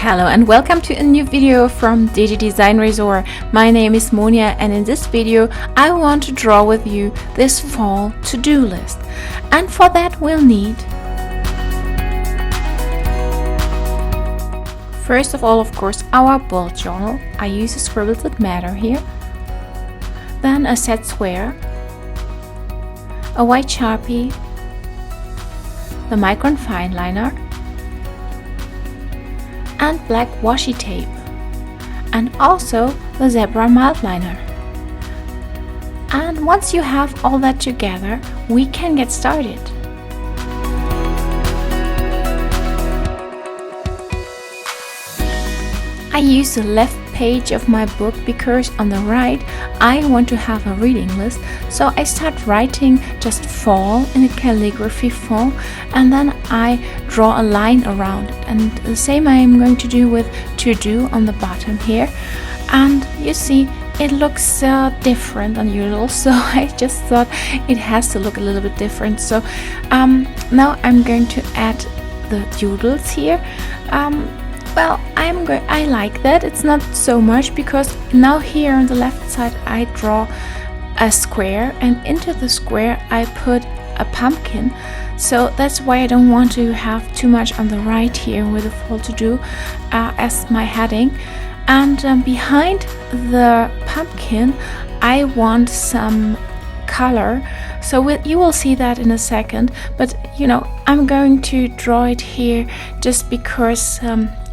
Hello and welcome to a new video from Digidesignresort. My name is Monia, and in this video I want to draw with you this fall to-do list. And for that we'll need, first of all, of course, our bullet journal. I use a Scribbles That Matter here. Then a set square, a white Sharpie, the micron fine liner, and black washi tape, and also the zebra mild liner. And once you have all that together, we can get started. I use the left page of my book because on the right I want to have a reading list, so I start writing just fall in a calligraphy font, and then I draw a line around it, and the same I am going to do with to do on the bottom here. And you see it looks different than usual, so I just thought it has to look a little bit different. So now I'm going to add the doodles here. Well, I like that. It's not so much because now here on the left side I draw a square, and into the square I put a pumpkin. So that's why I don't want to have too much on the right here with the fall to do as my heading. And behind the pumpkin I want some color, so you will see that in a second, but you know, I'm going to draw it here just because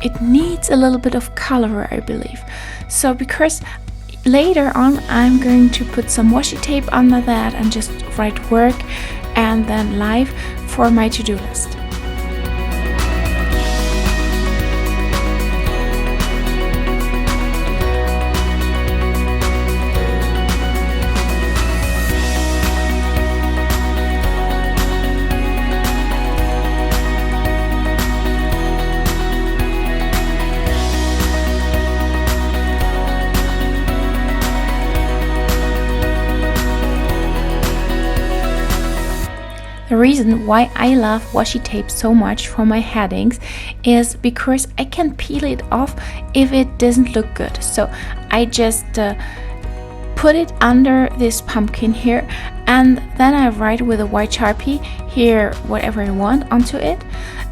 it needs a little bit of color, I believe. So because later on I'm going to put some washi tape under that and just write work and then live for my to-do list. The reason why I love washi tape so much for my headings is because I can peel it off if it doesn't look good. So I just put it under this pumpkin here, and then I write with a white Sharpie here whatever I want onto it.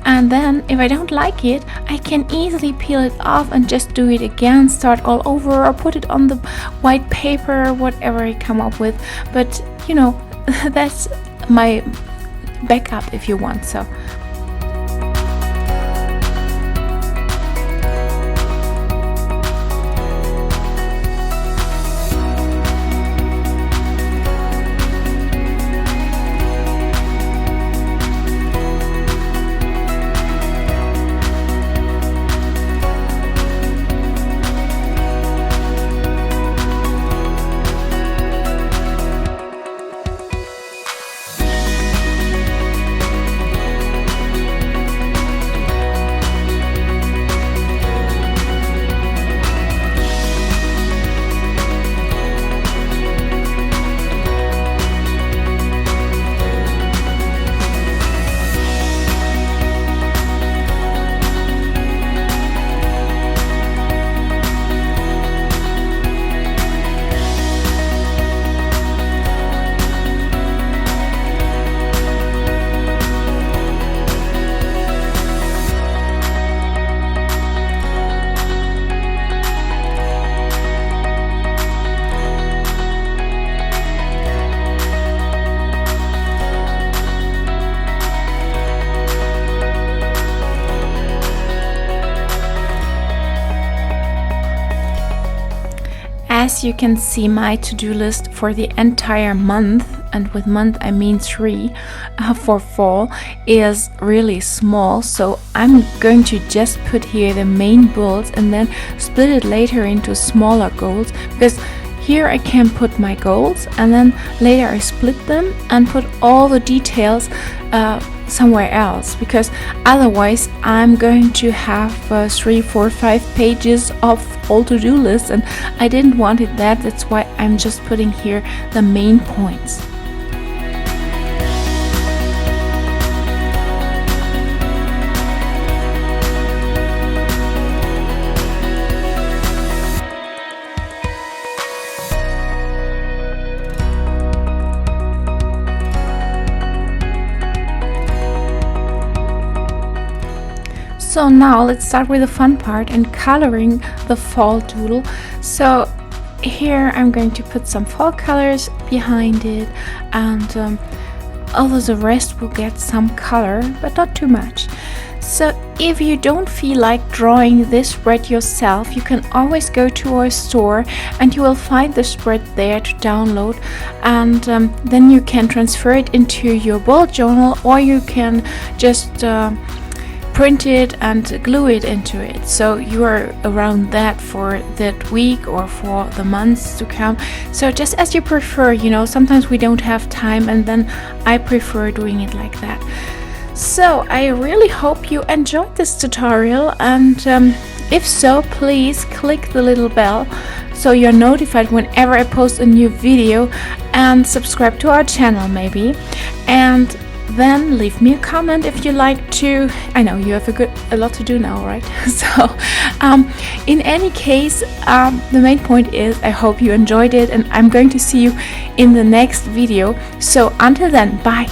And then if I don't like it, I can easily peel it off and just do it again, start all over, or put it on the white paper, whatever I come up with. But you know, that's my backup if you want. So as you can see, my to-do list for the entire month, and with month I mean 3 for fall, is really small. So I'm going to just put here the main goals and then split it later into smaller goals, because here I can put my goals and then later I split them and put all the details somewhere else, because otherwise I'm going to have 3, 4, 5 pages of all to-do lists, and I didn't want it that. That's why I'm just putting here the main points. So now let's start with the fun part and coloring the fall doodle. So here I'm going to put some fall colors behind it, and although the rest will get some color, but not too much. So if you don't feel like drawing this spread yourself, you can always go to our store and you will find the spread there to download, and then you can transfer it into your bullet journal, or you can just print it and glue it into it, so you are around that for that week or for the months to come. So just as you prefer, you know, sometimes we don't have time, and then I prefer doing it like that. So I really hope you enjoyed this tutorial, and if so, please click the little bell so you're notified whenever I post a new video, and subscribe to our channel maybe, and then leave me a comment if you like to. I know you have a lot to do now, right? So in any case, the main point is I hope you enjoyed it, and I'm going to see you in the next video. So until then, bye.